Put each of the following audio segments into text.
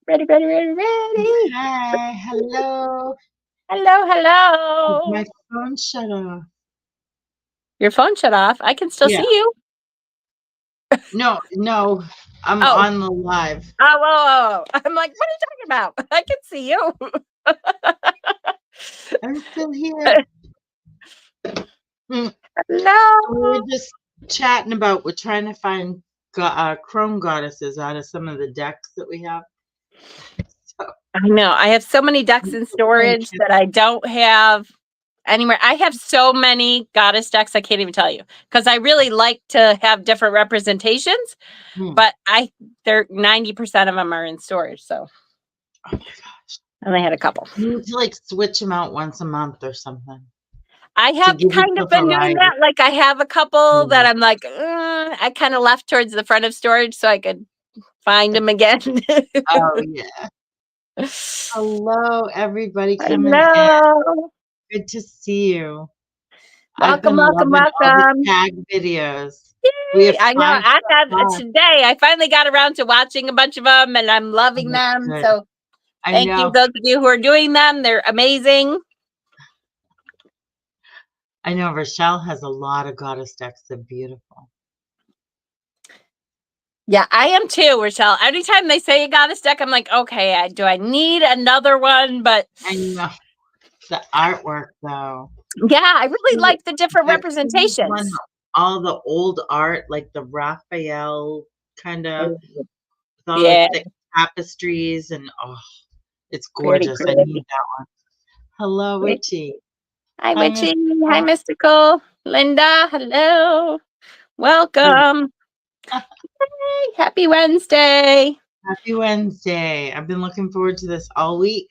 Ready. Hi, hello. Hello. My phone shut off. Your phone shut off. I can still see Yeah. you. No, I'm Oh. on the live. Oh, whoa. I'm like, what are you talking about? I can see you. I'm still here. We Hello. were just chatting about, we're trying to find Crone Goddesses out of some of the decks that we have. So, I know. I have so many decks in storage that I don't have anywhere. I have so many goddess decks I can't even tell you, because I really like to have different representations, but they're 90% of them are in storage. So, oh my gosh, and I had a couple. you need to like switch them out once a month or something. I have kind of been doing that. Like I have a couple that I'm like, I kind of left towards the front of storage so I could find them again. Oh yeah. Hello, everybody coming in. Hello. Good to see you. Welcome, I've been welcome, loving all the welcome. tag videos. Yay. We have I know. 5 I so had far. today. I finally got around to watching a bunch of them, and I'm loving them. Good. So thank you, those of you who are doing them. They're amazing. I know Rochelle has a lot of goddess decks. They're beautiful. Yeah, I am too, Rochelle. Anytime they say a goddess deck, I'm like, okay, do I need another one? But I know the artwork, though. Yeah, I really like the different representations. All the old art, like the Raphael kind of, with all Yeah. the thick tapestries, and it's gorgeous. Pretty. I need that one. Hello, Richie. Hi, Richie. Hi, Mystical. Linda, hello. Welcome. Hey, happy Wednesday. Happy Wednesday. I've been looking forward to this all week.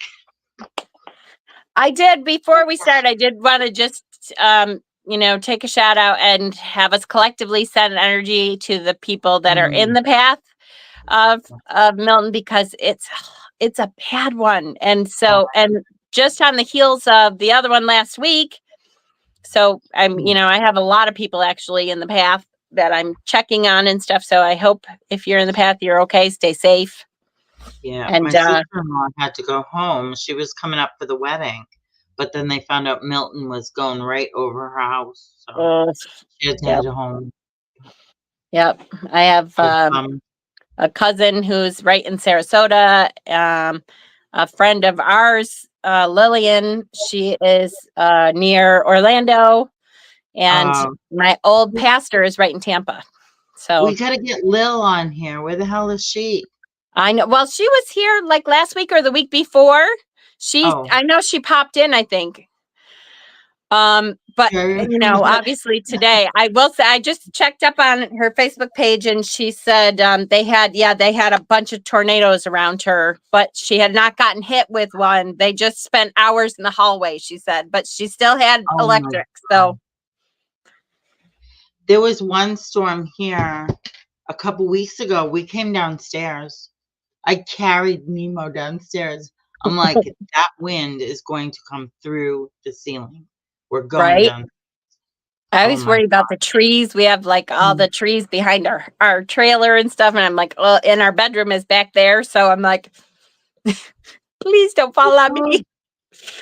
I did, before we start, I did want to just, take a shout out and have us collectively send energy to the people that are in the path of Milton, because it's a bad one. And so, and just on the heels of the other one last week. So I have a lot of people actually in the path that I'm checking on and stuff. So I hope if you're in the path, you're okay. Stay safe. Yeah, and my sister-in-law had to go home. She was coming up for the wedding, but then they found out Milton was going right over her house. So she had to head home. Yep. I have a cousin who's right in Sarasota. A friend of ours, Lillian, she is near Orlando. And my old pastor is right in Tampa. So we got to get Lil on here. Where the hell is she? I know. Well, she was here like last week or the week before. I know she popped in, I think. But obviously today, I will say, I just checked up on her Facebook page, and she said they had a bunch of tornadoes around her, but she had not gotten hit with one. They just spent hours in the hallway, she said, but she still had electric. So there was one storm here a couple weeks ago. We came downstairs. I carried Nemo downstairs. I'm like, that wind is going to come through the ceiling. We're going down. I always worry about the trees. We have like all the trees behind our trailer and stuff. And I'm like, well, and our bedroom is back there. So I'm like, please don't fall on me.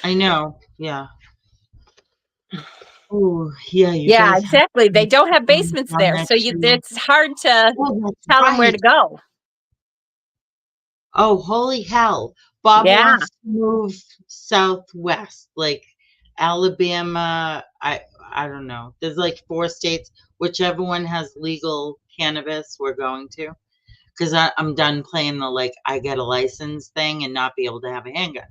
I know. Yeah. Oh, yeah. Yeah, exactly. They don't have basements there. So it's hard to tell them where to go. Oh, holy hell. Bob wants to move southwest, like Alabama. I don't know. There's like 4 states. Whichever one has legal cannabis, we're going to. Because I'm done playing the like I get a license thing and not be able to have a handgun.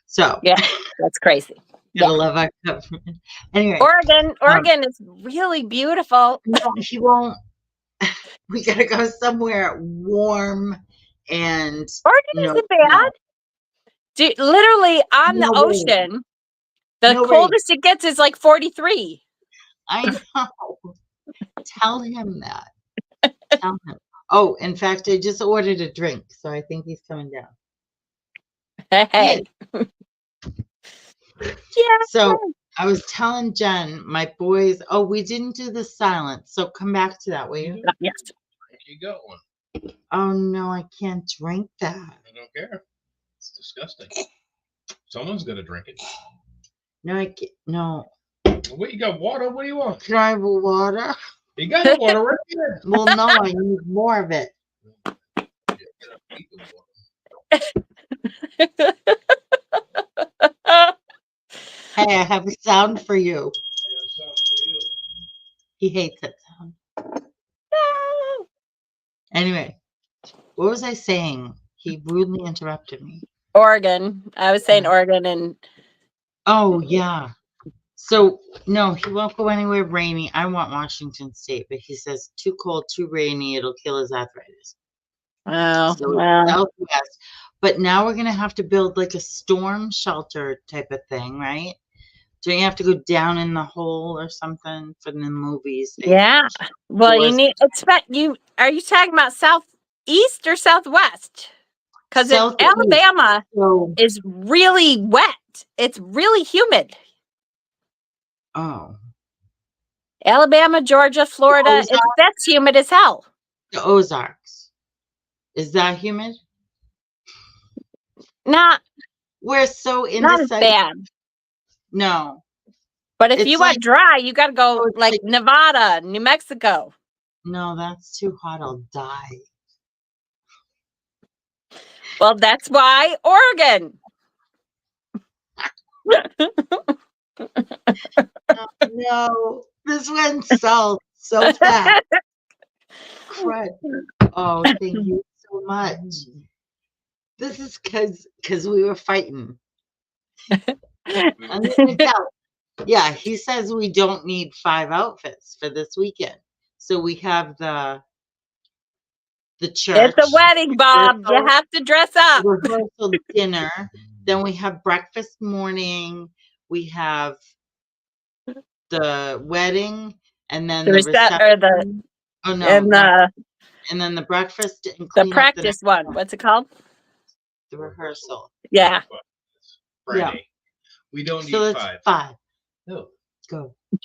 So yeah, that's crazy. Gotta love our government. Anyway, Oregon is really beautiful. No, he won't. We gotta go somewhere warm and Oregon isn't bad. Dude, literally on the ocean, the coldest it gets is like 43. I know. Tell him that. Tell him. Oh, in fact, I just ordered a drink, so I think he's coming down. Hey. Yeah. So I was telling Jen, my boys, we didn't do the silence, so come back to that, will you? Yes. You got one. Oh no, I can't drink that. I don't care. It's disgusting. Someone's gonna drink it. No, I can't. No. What, you got water? What do you want? Can I have a water? You got the water right there. Well, no, I need more of it. Hey, I have a sound for you. He hates that sound. Anyway, what was I saying? He rudely interrupted me. Oregon. I was saying Oregon and. Oh, yeah. So, no, he won't go anywhere rainy. I want Washington State, but he says too cold, too rainy, it'll kill his arthritis. Oh, So well. Southwest. But now we're going to have to build like a storm shelter type of thing, right? Do you have to go down in the hole or something from the movies? Yeah. Well, you need expect you. Are you talking about southeast or southwest? Because Alabama is really wet. It's really humid. Oh. Alabama, Georgia, Florida. That's humid as hell. The Ozarks. Is that humid? Not. We're so not as bad. No. But if you want dry, you got to go like Nevada, New Mexico. No, that's too hot. I'll die. Well, that's why Oregon. Oh, no, this went south so fast. Crud. Oh, thank you so much. This is because we were fighting. I'm gonna tell. Yeah, he says we don't need 5 outfits for this weekend. So we have the church. It's a wedding, Bob. You have to dress up. Rehearsal dinner. Then we have breakfast morning. We have the wedding, and then the reception. Oh no! And then the breakfast and the practice one. What's it called? The rehearsal. Yeah. Friday. Yeah. We don't need so 5. 5. No. Go. And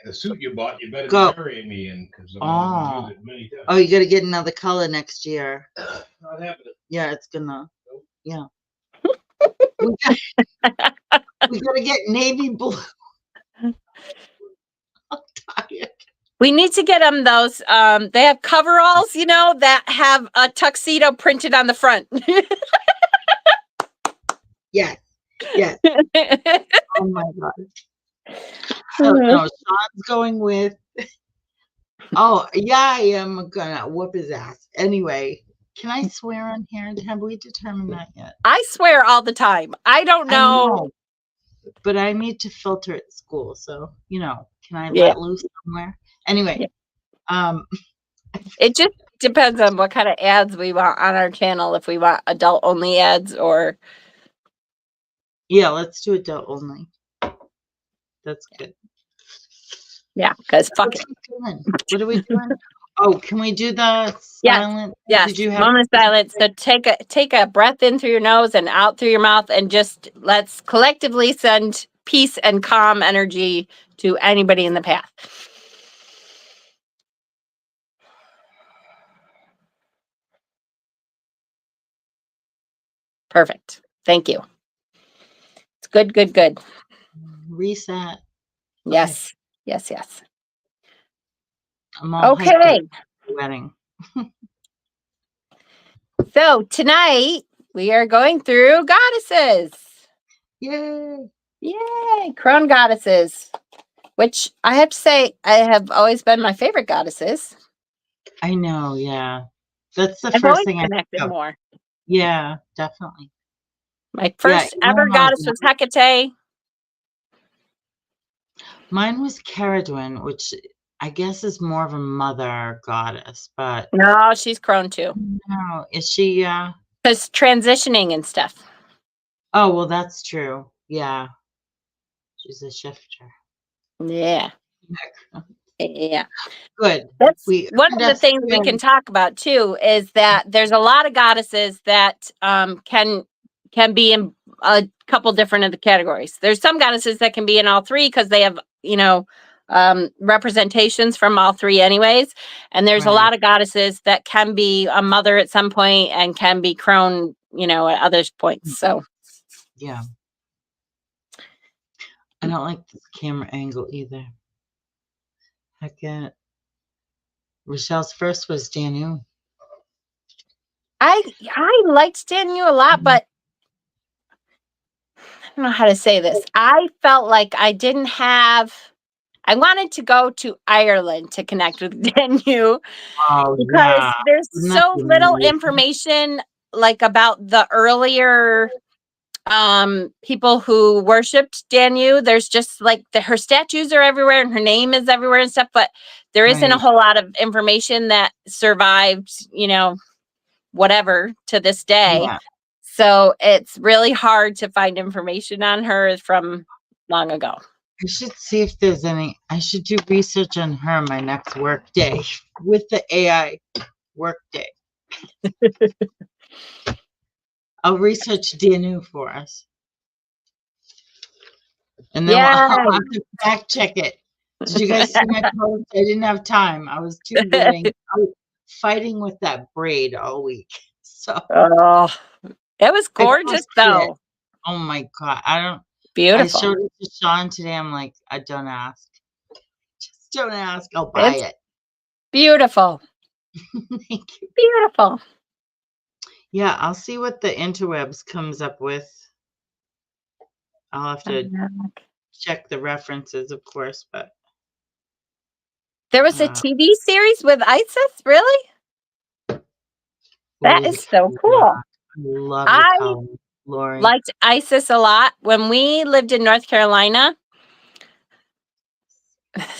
the suit you bought, you better marry me in because I'm gonna use it many times. Oh, you got to get another color next year. Not happening. Yeah, it's gonna. Nope. Yeah. we gotta get navy blue. I'm tired. We need to get them those. They have coveralls, that have a tuxedo printed on the front. Yes. Yes. Oh my god. Oh, no, Sean's going with. Oh yeah, I am gonna whoop his ass. Anyway, can I swear on here? Have we determined that yet? I swear all the time. I don't know. But I need to filter at school, so can I let loose somewhere? Anyway, it just depends on what kind of ads we want on our channel. If we want adult only ads or. Yeah, let's do adult only. That's good. Yeah, because fuck it. What are we doing? Oh, can we do the silent? Yes. Did you have moment of silence? So take a breath in through your nose and out through your mouth, and just let's collectively send peace and calm energy to anybody in the path. Perfect. Thank you. It's good, good, good. Reset. Yes. Okay. Yes, yes. I'm all okay. Wedding. So tonight we are going through goddesses. Yay. Yay. Crone Goddesses, which I have to say, I have always been my favorite goddesses. I know. Yeah. That's the first thing I connected more. Yeah, definitely. My first ever goddess was Hecate. Mine was Caradwin, which I guess is more of a mother goddess, but no, she's Crone too. No, is she? Because transitioning and stuff. Oh well, that's true. Yeah, she's a shifter. Yeah. Yeah. Good. That's one of the things we can talk about too, is that there's a lot of goddesses that can be in a couple different of the categories. There's some goddesses that can be in all 3 because they have, representations from all three anyways. And there's a lot of goddesses that can be a mother at some point and can be crone, you know, at other points. So yeah. I don't like this camera angle either. Heck yeah. Rochelle's first was Danu. I liked Danu a lot, but I don't know how to say this. I felt like I wanted to go to Ireland to connect with Danu because there's so little information like about the earlier people who worshipped Danu. There's just like her statues are everywhere and her name is everywhere and stuff, but there isn't a whole lot of information that survived, you know, whatever to this day. Yeah. So it's really hard to find information on her from long ago. I should see if there's any. I should do research on her my next work day with the AI work day. I'll research Danu for us. And then I'll have to fact check it. Did you guys see my post? I didn't have time. I was too living. I was fighting with that braid all week. So it was gorgeous though. Oh my God. I don't. Beautiful. I showed it to Sean today. I'm like, I don't ask. Just don't ask. I'll buy it. Beautiful. Thank you. Beautiful. Yeah, I'll see what the interwebs comes up with. I'll have to check the references, of course, but there was a TV series with Isis, really? That is so cool. I love it. Liked Isis a lot. When we lived in North Carolina,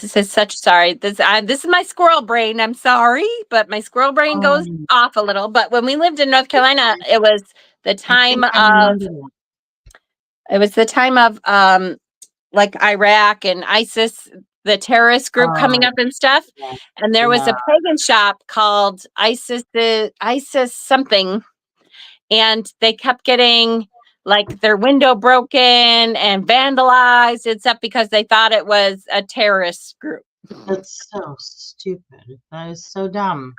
this is this is my squirrel brain. I'm sorry, but my squirrel brain goes off a little. But when we lived in North Carolina, it was the time of like Iraq and ISIS, the terrorist group coming up and stuff. And there was a pagan shop called ISIS something. And they kept getting like their window broken and vandalized and stuff because they thought it was a terrorist group. That's so stupid. That is so dumb.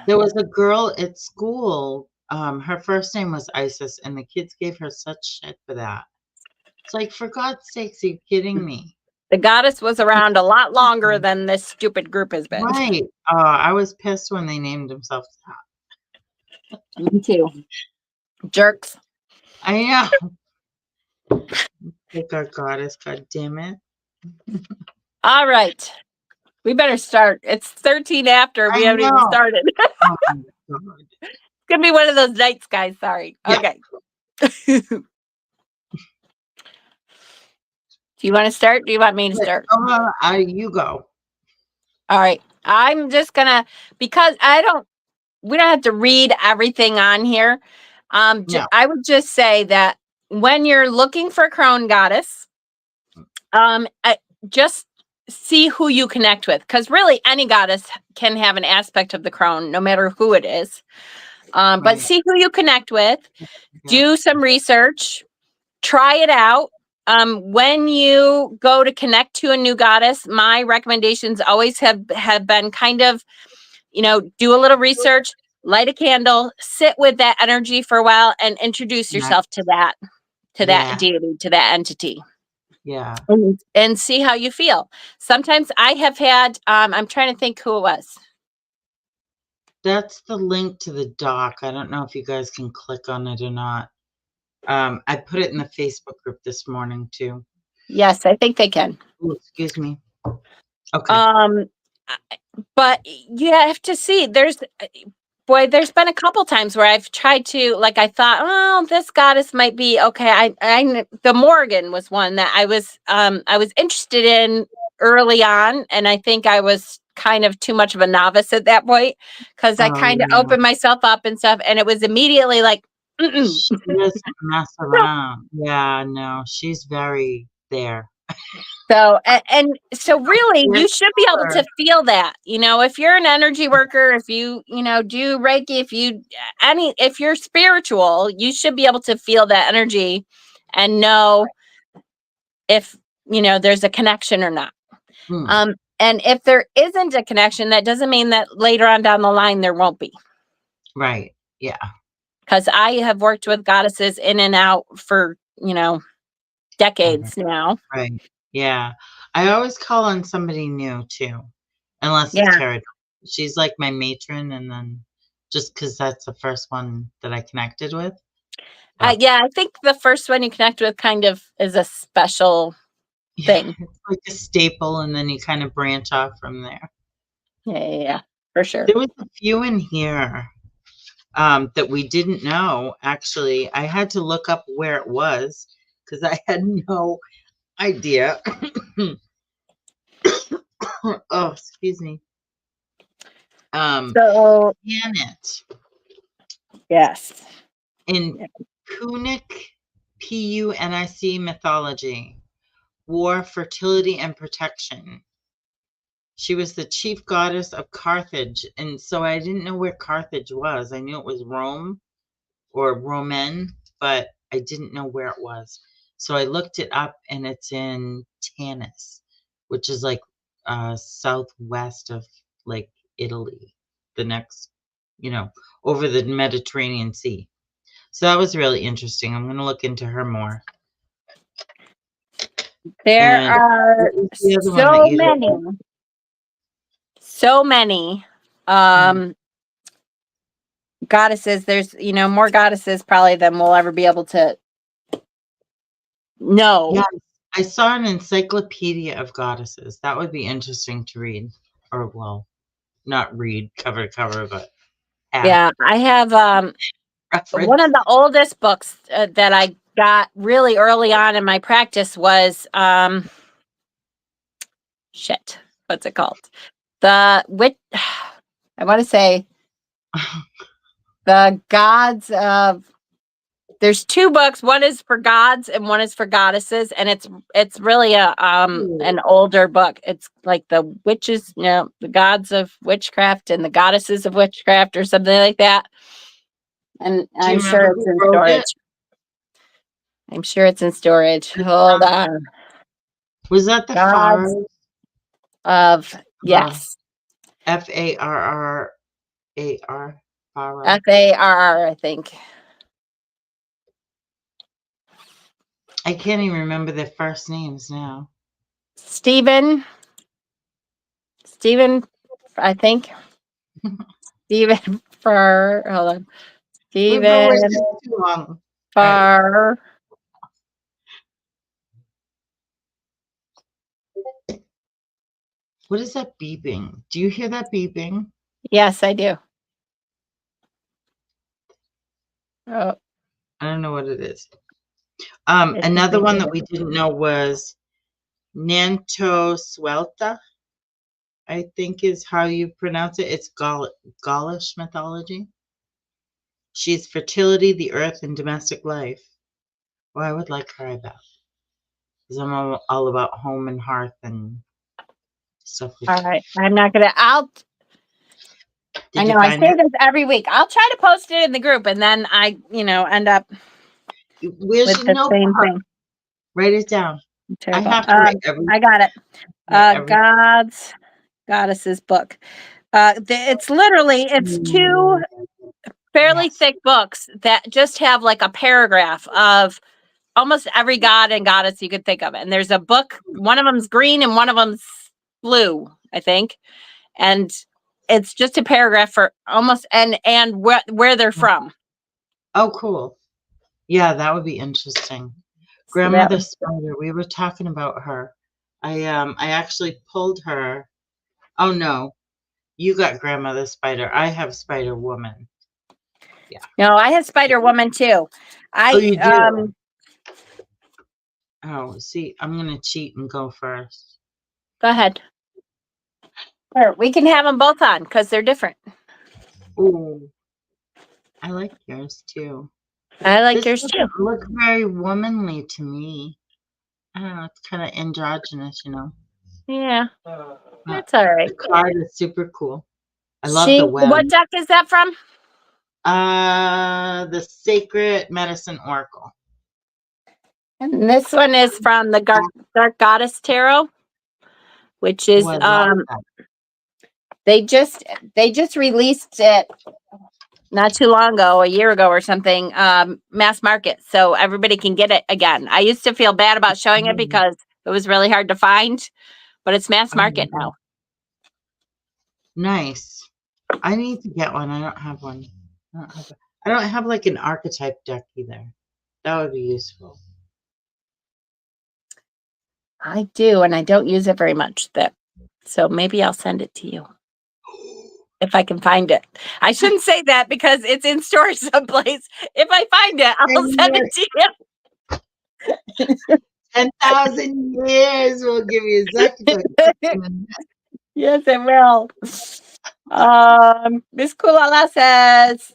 There was a girl at school. Her first name was Isis, and the kids gave her such shit for that. It's like, for God's sakes, are you kidding me? The goddess was around a lot longer than this stupid group has been. Right. I was pissed when they named themselves that. Me too. Jerks. I know. Pick our goddess, God damn it. All right. We better start. It's 13 after. We haven't even started. Oh my God. It's going to be one of those nights, guys. Sorry. Yeah. Okay. Do you want to start? Do you want me to start? You go. All right. I'm just going to, because we don't have to read everything on here. No. I would just say that when you're looking for Crone Goddess, just see who you connect with, because really any goddess can have an aspect of the crone, no matter who it is. But see who you connect with, do some research, try it out. When you go to connect to a new goddess, my recommendations always have been kind of, do a little research, light a candle, sit with that energy for a while, and introduce yourself to that deity, to that entity. Yeah. And see how you feel. Sometimes I have had, I'm trying to think who it was. That's the link to the doc. I don't know if you guys can click on it or not. I put it in the Facebook group this morning too. Yes, I think they can. Ooh, excuse me. Okay. But you have to see, there's been a couple times where I've tried to, like, I thought, oh, this goddess might be okay. The Morgan was one that I was interested in early on, and I think I was kind of too much of a novice at that point, because I kind of opened myself up and stuff, and it was immediately like, she doesn't mess around. Yeah, no, she's very there. So, and so really you should be able to feel that, if you're an energy worker, if you, do Reiki, if you're spiritual, you should be able to feel that energy and know if, there's a connection or not. Mm, And if there isn't a connection, that doesn't mean that later on down the line there won't be. right. Yeah. Because I have worked with goddesses in and out for, decades now. Right. Yeah. I always call on somebody new too, unless it's Yeah. Terra. She's like my matron, and then just because that's the first one that I connected with. But Yeah, I think the first one you connect with kind of is a special yeah, thing. it's like a staple, and then you kind of branch off from there. Yeah, for sure. There was a few in here that we didn't know. Actually, I had to look up where it was because I had no idea. Oh, excuse me. So, Janet yes. in Yeah. Punic, Punic mythology, war, fertility, and protection. She was the chief goddess of Carthage, and so I didn't know where Carthage was. I knew it was Rome or Roman, but I didn't know where it was. So I looked it up, and it's in Tanis, which is like southwest of like Italy, the next, over the Mediterranean Sea. So that was really interesting. I'm going to look into her more. There And are what was the other one that you did? so many goddesses. There's, more goddesses probably than we'll ever be able to know. Yeah, I saw an encyclopedia of goddesses. That would be interesting to read. Or, well, not read cover to cover, but have Yeah, I have reference. one of the oldest books that I got really early on in my practice was what's it called? I want to say the gods of. There's two books. One is for gods and one is for goddesses, and it's really an older book. It's like the witches, the gods of witchcraft and the goddesses of witchcraft, or something like that. And Do you I'm sure remember it's who in wrote storage. it? I'm sure it's in storage. Hold on. Was that the Gods Farr? of yes, Farrar? Farrar? FARR, I think. I can't even remember their first names now. Stephen, I think. Stephen Farr. Hold on. We've been waiting Stephen too long. Farr. What is that beeping? Do you hear that beeping? Yes, I do. Oh, I don't know what it is. it's Another one that we didn't know was Nanto Suelta, I think is how you pronounce it. It's Gaulish mythology. She's fertility, the earth, and domestic life. Well, I would like her, I bet. Because I'm all about home and hearth and stuff like all that. right. I'm not gonna. I Did you know I find say it? this every week. I'll try to post it in the group, and then I, end up Where's with your the same notebook? thing. Write it down. I Terrible. have to write I got it. every. Goddesses book. It's two fairly Yes. thick books that just have like a paragraph of almost every god and goddess you could think of. And there's a book, one of them's green and one of them's blue, I think. And it's just a paragraph for almost and where they're from. Oh, cool. Yeah, that would be interesting. So that Grandmother Spider, we were talking about her. I actually pulled her. Oh no, you got Grandmother Spider. I have Spider Woman. Yeah. No, I have Spider Woman too. Oh, you do? Oh, see, I'm gonna cheat and go first. Go ahead. Sure, we can have them both on because they're different. Ooh, I like yours too. I like This yours too. doesn't look very womanly to me. I don't know. It's kind of androgynous, Yeah, But that's all right. the card is super cool. I love the web. What deck is that from? The Sacred Medicine Oracle. And this one is from the Dark Goddess Tarot. which is Well, I love that. they just released it not too long ago, a year ago or something, mass market, so everybody can get it again. I used to feel bad about showing it because it was really hard to find, but it's mass market now. Nice. I need to get one. I don't have one. I don't have like an archetype deck either. That would be useful. I do, and I don't use it very much. So maybe I'll send it to you if I can find it. I shouldn't say that because it's in storage someplace. If I find it, I'll send it to you. 10,000 years will give you exactly. Yes, it will. Miss Kulala says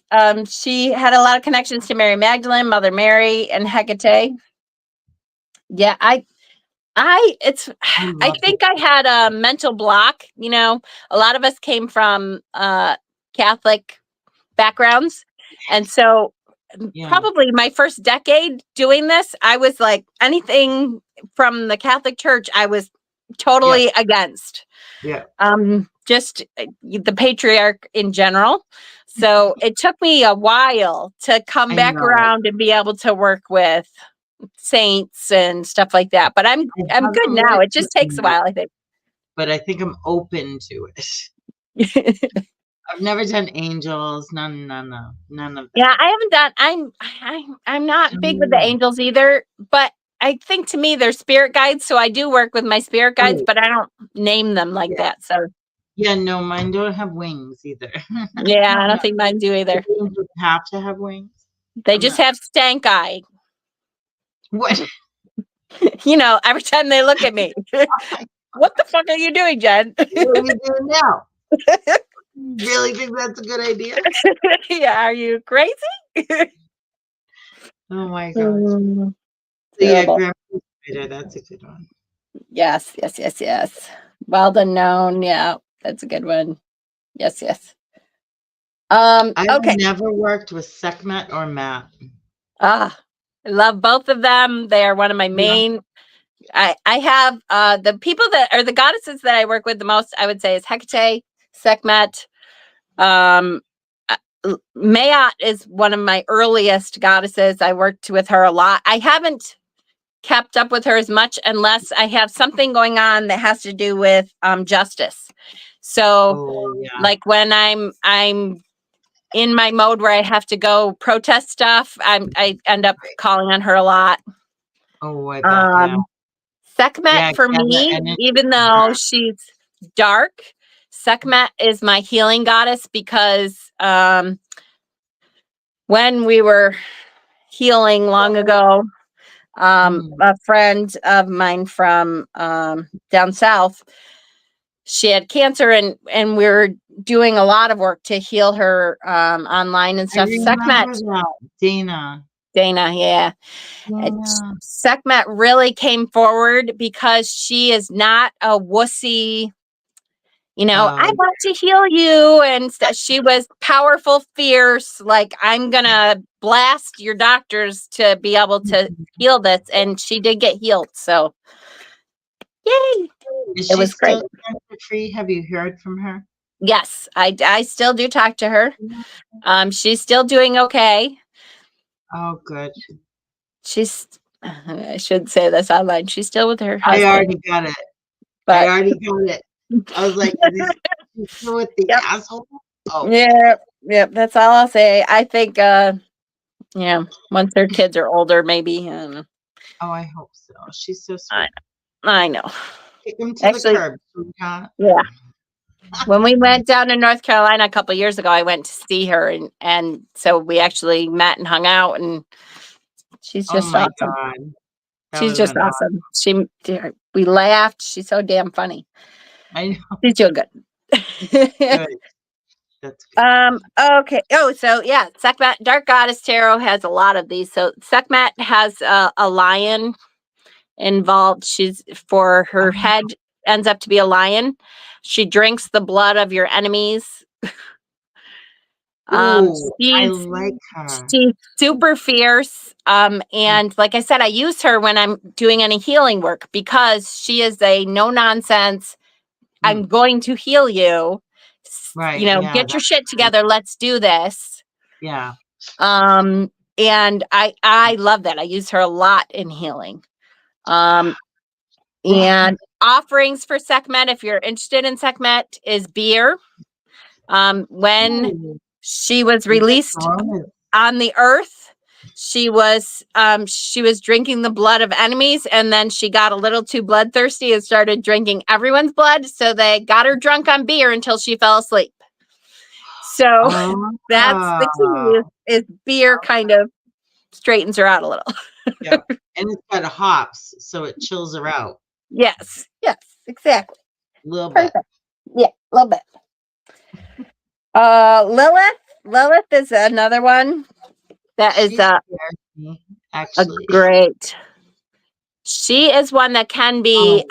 she had a lot of connections to Mary Magdalene, Mother Mary, and Hecate. Yeah, I think I had a mental block. You know, a lot of us came from Catholic backgrounds, and so probably my first decade doing this, I was like, anything from the Catholic Church, I was totally against. Yeah. Just the patriarch in general. So it took me a while to come back around and be able to work with saints and stuff like that. But I'm good now. It just takes a while, I think. But I think I'm open to it. I've never done angels. None of that. Yeah, I haven't done. I'm not big with the angels either. But I think to me they're spirit guides, so I do work with my spirit guides, but I don't name them like that. So yeah, no, mine don't have wings either. Yeah, I don't think mine do either. They have to have wings. They just have stank eye. What? You know, every time they look at me. What the fuck are you doing, Jen? What are you doing now? You really think that's a good idea? Yeah, are you crazy? Oh my gosh. Grandpa, that's a good one. Yes. Well unknown. Yeah, that's a good one. Yes. I've Okay. never worked with Sekhmet or Matt. I love both of them. They are one of my main. I have the people that are the goddesses that I work with the most, I would say, is Hecate, Sekhmet. Mayat is one of my earliest goddesses. I worked with her a lot. I haven't kept up with her as much unless I have something going on that has to do with justice. So like when I'm in my mode where I have to go protest stuff, I end up calling on her a lot. I bet, Sekhmet for me, even though she's dark, Sekhmet is my healing goddess because when we were healing long ago, a friend of mine from down south, she had cancer and we were doing a lot of work to heal her online and stuff. Sekhmet, Dana, yeah. Sekhmet really came forward because she is not a wussy, you know, I want to heal you. And she was powerful, fierce, like, I'm going to blast your doctors to be able to heal this. And she did get healed. So, yay. It was great. Free? Have you heard from her? Yes, I still do talk to her. She's still doing okay. Oh, good. I should say this online. She's still with her husband. I already got it. I already got it. I was like, is this still with the asshole? Oh. Yeah, that's all I'll say. I think, once their kids are older, maybe. I don't know. Oh, I hope so. She's so sweet. I know. Take them to the curb, sweetheart. Yeah. When we went down to North Carolina a couple of years ago, I went to see her, and so we actually met and hung out, and she's just awesome. God. She's just awesome. We laughed. She's so damn funny. I know. She's doing good. Good. That's good. Okay. Oh, so yeah, Sekhmet Dark Goddess Tarot has a lot of these. So Sekhmet has a lion involved. She's for her head ends up to be a lion. She drinks the blood of your enemies. I like her. She's super fierce. And like I said, I use her when I'm doing any healing work because she is a no nonsense, I'm going to heal you. Right. You know, Yeah. get your That's shit great. together. Let's do this. Yeah. And I love that. I use her a lot in healing. And offerings for Sekhmet, if you're interested in Sekhmet, is beer. When Ooh, she was is it released Crones? on the earth, she was drinking the blood of enemies, and then she got a little too bloodthirsty and started drinking everyone's blood. So they got her drunk on beer until she fell asleep. So that's the Oh, key, is beer kind of straightens her out a little. yeah. And it's got hops, so it chills her out Yes, exactly. a little bit. Perfect. Yeah, a little bit. Lilith is another one that is She scares me, a actually. great. She is one that can be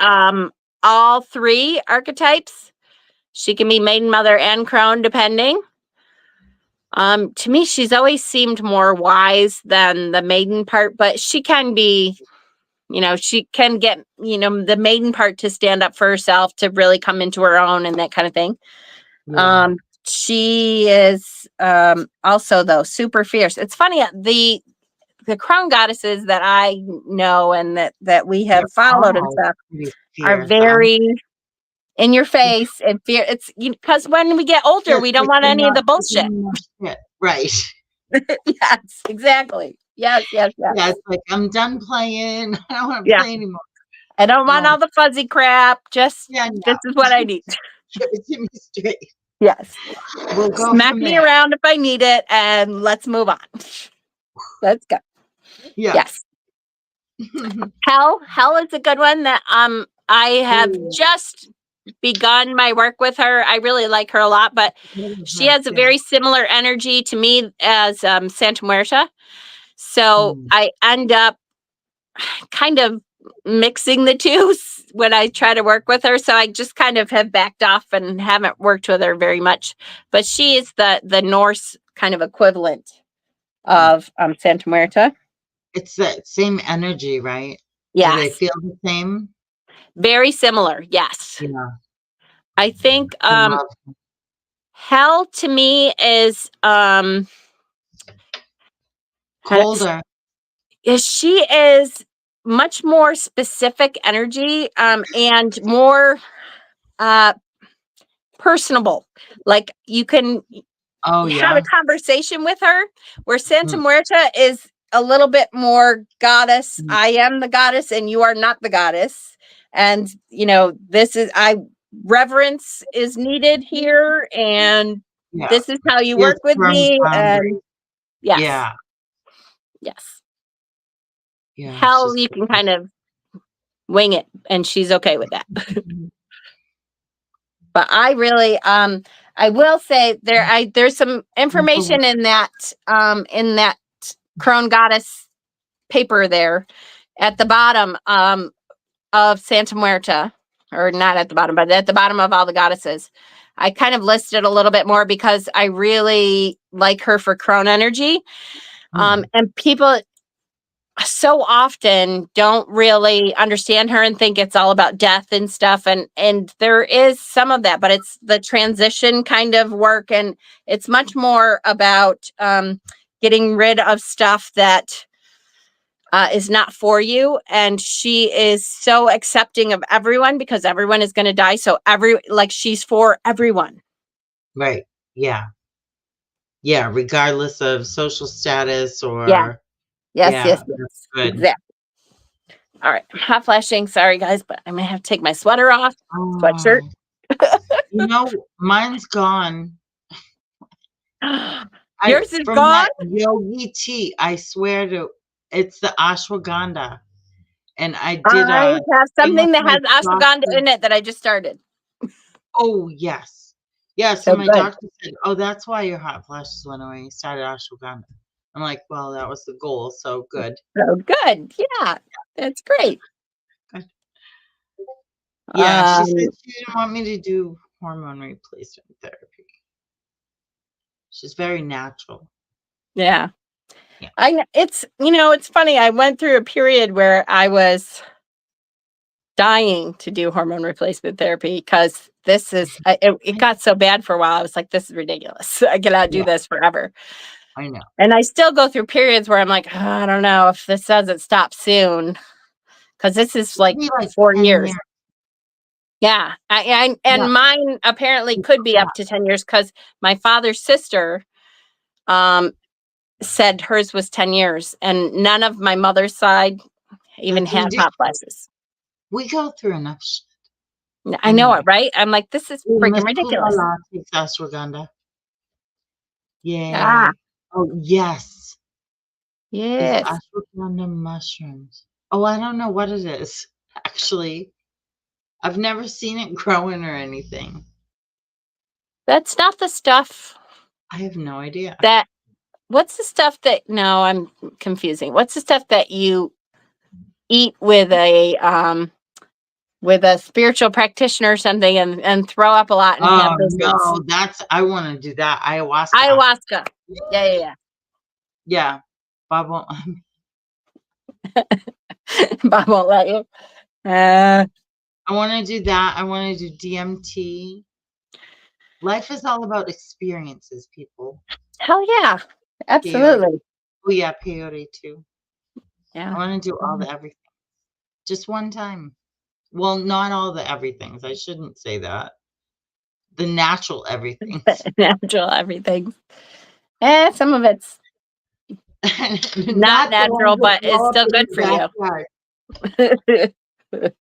all three archetypes. She can be maiden, mother, and crone, depending. To me, she's always seemed more wise than the maiden part, but she can be, you know, she can get, you know, the maiden part to stand up for herself, to really come into her own and that kind of thing. Yeah. She is also, though, super fierce. It's funny, the Crone Goddesses that I know and that we have They're followed and all stuff pretty are fierce. very in your face and fear. It's because when we get older, Yes, we don't like want they're any of not the bullshit. taking enough shit. Right. Yes, exactly. Yes. Yeah, it's like, I'm done playing. I don't want to Yeah. play anymore. I don't want Oh, all the fuzzy crap. Just yeah, this no. is what I need. Give it to me straight. Yes. We'll go Smack from me there. around if I need it, and let's move on. Let's go. Yeah. Yes. Hell is a good one that I have Ooh, just begun my work with her. I really like her a lot, but she has a yeah. very similar energy to me as Santa Muerta. So I end up kind of mixing the two when I try to work with her. So I just kind of have backed off and haven't worked with her very much. But she is the Norse kind of equivalent of Santa Muerta. It's that same energy, right? Do they Yes. feel the same? Very similar. Yes. Yeah. I think I love hell to me is colder. she is much more specific energy and more personable. Like you can Oh, have a yeah. conversation with her, where Santa Mm, Muerta is a little bit more goddess. mm, I am the goddess and you are not the goddess. And, you know, reverence is needed here. And yeah. this is how you She has work with firm me. boundaries. And yes, Yeah. yes. Yeah. Hell, She's you can good. kind of wing it and she's okay with that. But I really, I will say there's some information in that Crone Goddess paper there at the bottom of Santa Muerta, or not at the bottom, but at the bottom of all the goddesses. I kind of listed a little bit more because I really like her for crone energy. And people so often don't really understand her and think it's all about death and stuff, and there is some of that, but it's the transition kind of work, and it's much more about getting rid of stuff that is not for you. And she is so accepting of everyone because everyone is going to die, so she's for everyone. Right. Yeah. Yeah. Regardless of social status Yeah. or, Yes, yeah, that's good. exactly. All right, I'm hot flashing, sorry guys, but I may have to take my sweater off. Sweatshirt. You know, mine's gone. Yours is From gone? that yogi tea, I swear it's the ashwagandha. And I did I have thing with something that my has ashwagandha doctor. in it that I just started. Oh, yes. Yeah, so So my good. doctor said, "Oh, that's why your hot flashes went away. You started ashwagandha." I'm like, "Well, that was the goal, so good." So good. Yeah, that's great. Good. Yeah, she said Um, she didn't want me to do hormone replacement therapy. She's very natural. yeah. Yeah. It's funny. I went through a period where I was dying to do hormone replacement therapy because this is, it got so bad for a while. I was like, this is ridiculous. I cannot do this forever. I know. And I still go through periods where I'm like, oh, I don't know if this doesn't stop soon. Because this is like 4 years. Yeah. And mine apparently could be up to 10 years because my father's sister said hers was 10 years. And none of my mother's side even had hot flashes. We go through enough shit. I know it, right? I'm like, this is freaking ridiculous. Ashwagandha. Yeah. Oh, yes. Yes. Ashwagandha mushrooms. Oh, I don't know what it is, actually. I've never seen it growing or anything. That's not the stuff. I have no idea. What's the stuff that, no, I'm confusing. What's the stuff that you eat with a spiritual practitioner or something and throw up a lot and have those? No, I want to do that. Ayahuasca. Ayahuasca. Yeah. Yeah. Bob won't. Bob won't let you. I want to do that. I want to do DMT. Life is all about experiences, people. Hell yeah. Absolutely. Oh yeah, peyote too. Yeah. I want to do all the everything. Just one time. Well, not all the everythings. I shouldn't say that. The natural everything. Natural everything. Some of it's not natural, but it's still good for you.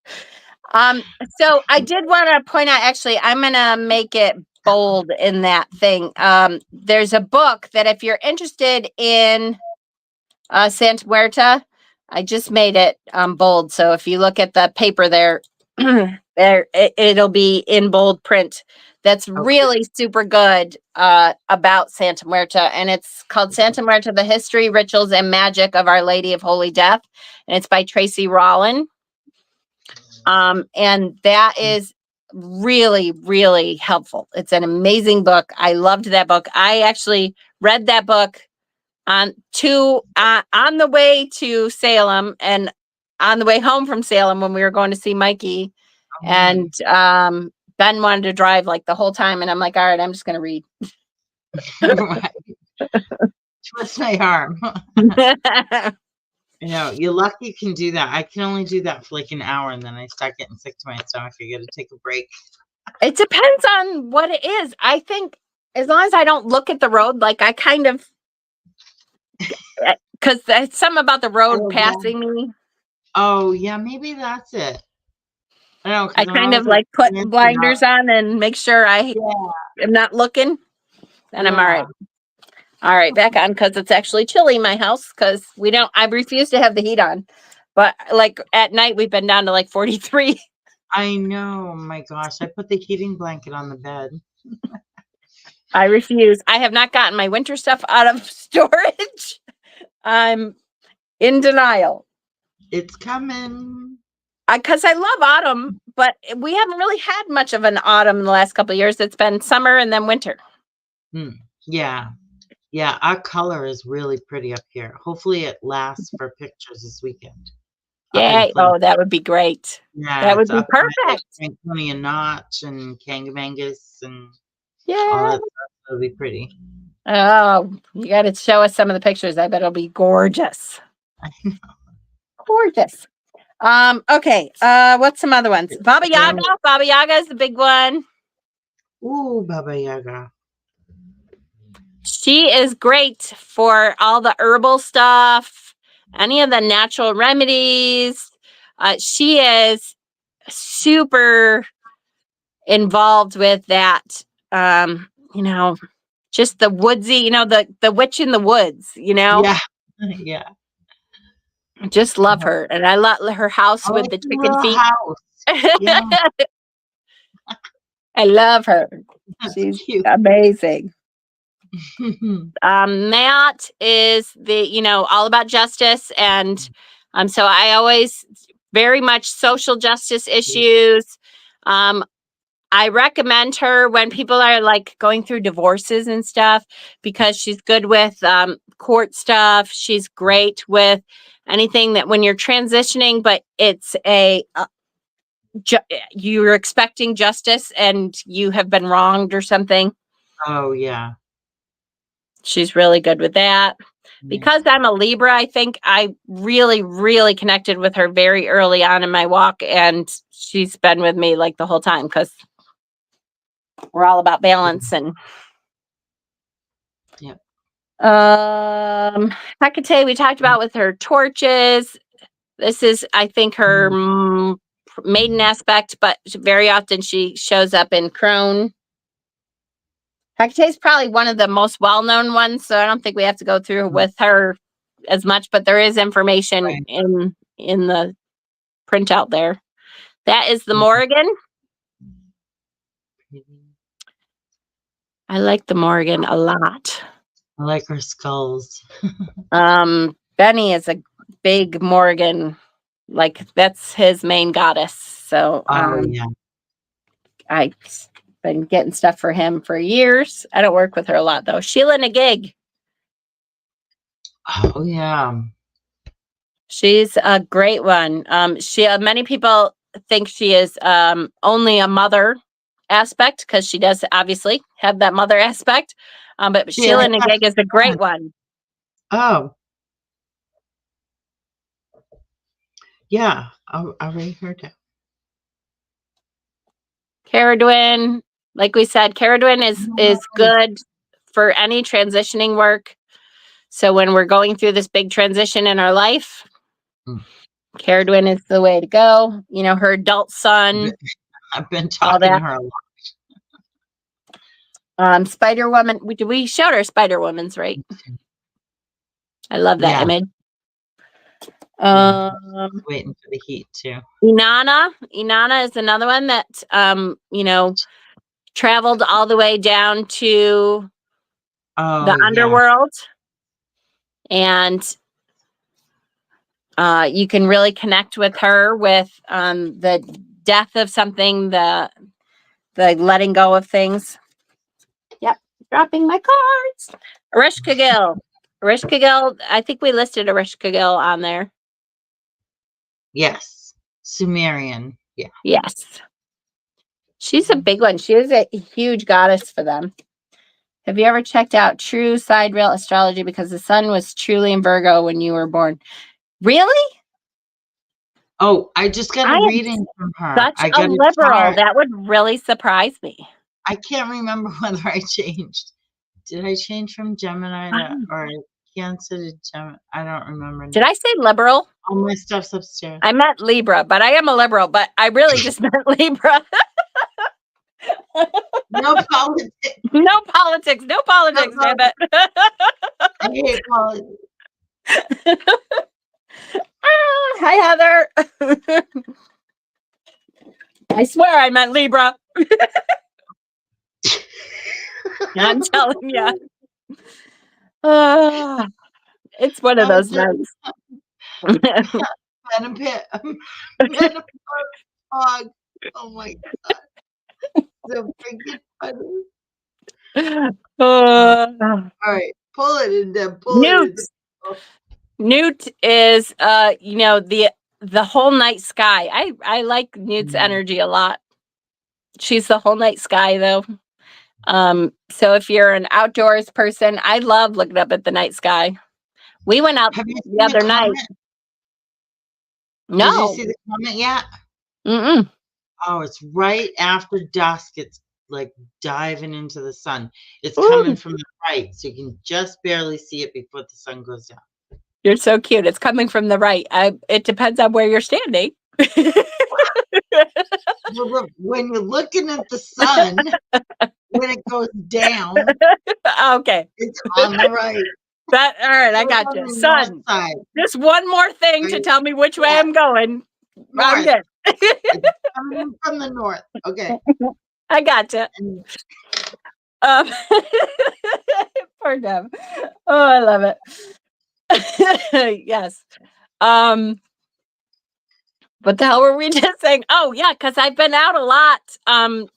So I did want to point out, actually, I'm going to make it bold in that thing. There's a book that if you're interested in Santa Muerta, I just made it bold. So if you look at the paper there, it'll be in bold print. That's really super good about Santa Muerta. And it's called Santa Muerta, The History, Rituals, and Magic of Our Lady of Holy Death. And it's by Tracy Rowland. And that is really, really helpful. It's an amazing book. I loved that book. I actually read that book on the way to Salem and on the way home from Salem when we were going to see Mikey. And Ben wanted to drive like the whole time. And I'm like, all right, I'm just going to read. Twist my arm. You know, you're lucky you can do that. I can only do that for like an hour and then I start getting sick to my stomach. I got to take a break. It depends on what it is. I think as long as I don't look at the road, like I kind of, because there's something about the road passing me. Oh, yeah, maybe that's it. I kind of like put blinders on and make sure I am not looking. And I'm all right. All right, back on, because it's actually chilly in my house because I refuse to have the heat on. But like at night, we've been down to like 43. I know. My gosh. I put the heating blanket on the bed. I refuse. I have not gotten my winter stuff out of storage. I'm in denial. It's coming. Because I love autumn, but we haven't really had much of an autumn in the last couple of years. It's been summer and then winter. Yeah. Yeah, our color is really pretty up here. Hopefully it lasts for pictures this weekend. Yeah. Oh, that would be great. Yeah, that would be perfect. Tony and Notch and Kangamangus and all that stuff. It'll be pretty. Oh, you got to show us some of the pictures. I bet it'll be gorgeous. I know. Gorgeous. Okay. What's some other ones? Baba Yaga. Baba Yaga is the big one. Ooh, Baba Yaga. She is great for all the herbal stuff, any of the natural remedies. She is super involved with that. Just the woodsy, the witch in the woods, Yeah. Yeah. Just love her. And I love her house with the chicken feet. Yeah. I love her. She's cute. Amazing. Matt is all about justice. And so I always very much social justice issues. I recommend her when people are like going through divorces and stuff because she's good with court stuff. She's great with anything that when you're transitioning, but it's you're expecting justice and you have been wronged or something. Oh, yeah. She's really good with that. Because I'm a Libra, I think I really, really connected with her very early on in my walk, and she's been with me like the whole time because we're all about balance. And Hecate, we talked about with her torches. This is, I think, her maiden aspect, but very often she shows up in Crone. Hecate is probably one of the most well-known ones, so I don't think we have to go through with her as much, but there is information in the printout there. That is the Morrigan. I like the Morrigan a lot. I like her skulls. Benny is a big Morrigan, like that's his main goddess. So yeah. I've been getting stuff for him for years. I don't work with her a lot though. Sheila Nagig. Oh yeah. She's a great one. Many people think she is only a mother aspect because she does obviously have that mother aspect. But Sheila Nagig is a great one. Oh. Yeah, I'll write her down. Caradwin, like we said, Caradwin is good for any transitioning work. So when we're going through this big transition in our life, Caradwin is the way to go. You know, her adult son. I've been talking to her a lot. Spider Woman. We showed her Spider Woman's, right? I love that image. Waiting for the heat too. Inanna is another one that you know, traveled all the way down to the underworld, and you can really connect with her with the death of something, the letting go of things. Yep, dropping my cards. Arish Kagil, I think we listed Arish Kagil on there. Yes. Sumerian. Yeah. Yes. She's a big one. She is a huge goddess for them. Have you ever checked out True Sidereal Astrology? Because the sun was truly in Virgo when you were born. Really? Oh, I just got a reading from her. Such a liberal. That would really surprise me. I can't remember whether I changed. Did I change from Gemini or Cancer to Gemini? I don't remember. Did I say liberal? All my stuff's upstairs. I meant Libra, but I am a liberal, but I really just meant Libra. No politics. No politics. No politics, damn it. I hate politics. Hi, Heather. I swear I meant Libra. I'm telling you. It's one of those nights. Oh my God. So freaking funny. All right, pull it in there. Newt is you know, the whole night sky. I like Newt's energy a lot. She's the whole night sky though. So if you're an outdoors person, I love looking up at the night sky. We went out the other night. No. Did you see the comment yet? Mm-mm. Oh, it's right after dusk. It's like diving into the sun. It's coming from the right, so you can just barely see it before the sun goes down. You're so cute. It's coming from the right. It depends on where you're standing. Well, when you're looking at the sun, when it goes down, okay, it's on the right. All right, I got you. Sun. Just one more thing to tell me which way I'm going. I'm good. It's coming from the north. Okay. I got you. Poor Deb. Oh, I love it. Yes. What the hell were we just saying? Oh, yeah, because I've been out a lot